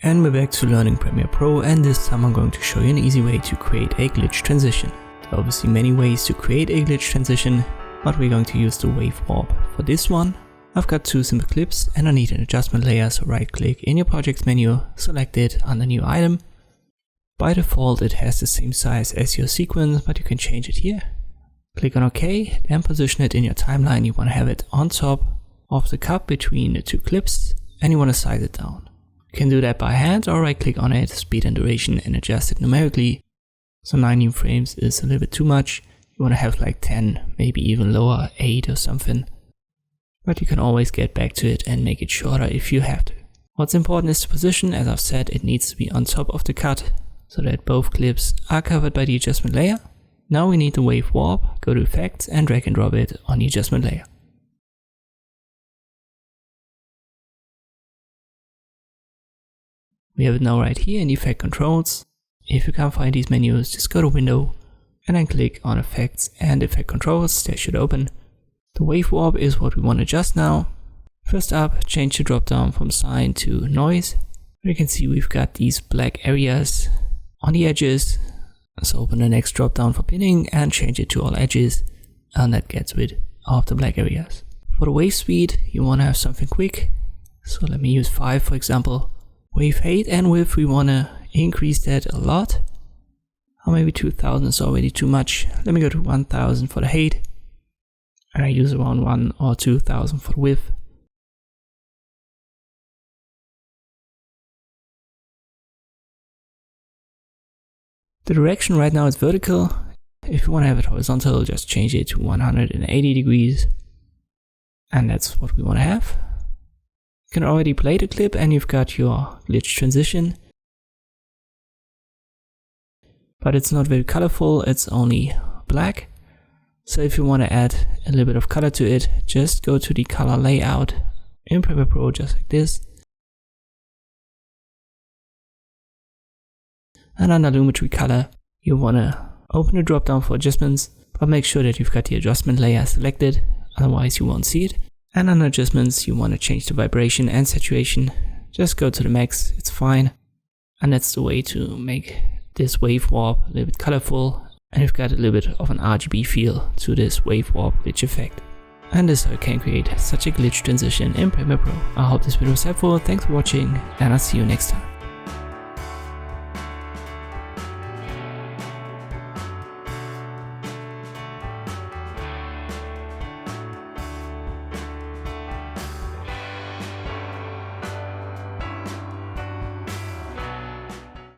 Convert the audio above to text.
And we're back to learning Premiere Pro, and this time I'm going to show you an easy way to create a glitch transition. There are obviously many ways to create a glitch transition, but we're going to use the wave warp. For this one, I've got two simple clips and I need an adjustment layer, so right click in your projects menu, select it under new item. By default it has the same size as your sequence, but you can change it here. Click on OK, then position it in your timeline. You want to have it on top of the cup between the two clips, and you want to size it down. You can do that by hand or right click on it, speed and duration, and adjust it numerically. So 19 frames is a little bit too much. You want to have like 10, maybe even lower, 8 or something. But you can always get back to it and make it shorter if you have to. What's important is the position. As I've said, it needs to be on top of the cut so that both clips are covered by the adjustment layer. Now we need the wave warp. Go to effects and drag and drop it on the adjustment layer. We have it now right here in the effect controls. If you can't find these menus, just go to window and then click on effects and effect controls. They should open. The wave warp is what we want to adjust now. First up, change the drop down from sign to noise. You can see we've got these black areas on the edges. So open the next drop down for pinning and change it to all edges, and that gets rid of the black areas. For the wave speed, you want to have something quick. So let me use 5 for example. Wave height and width, we want to increase that a lot. Or maybe 2000 is already too much. Let me go to 1000 for the height. And I use around 1 or 2000 for the width. The direction right now is vertical. If you want to have it horizontal, just change it to 180 degrees. And that's what we want to have. You can already play the clip and you've got your glitch transition. But it's not very colorful, it's only black. So if you want to add a little bit of color to it, just go to the color layout in Premiere Pro just like this. And under Lumetri color, you want to open the drop down for adjustments, but make sure that you've got the adjustment layer selected, otherwise you won't see it. And under adjustments, you want to change the vibration and saturation. Just go to the max, it's fine. And that's the way to make this wave warp a little bit colorful. And you've got a little bit of an RGB feel to this wave warp glitch effect. And this is how you can create such a glitch transition in Premiere Pro. I hope this video was helpful, thanks for watching, and I'll see you next time.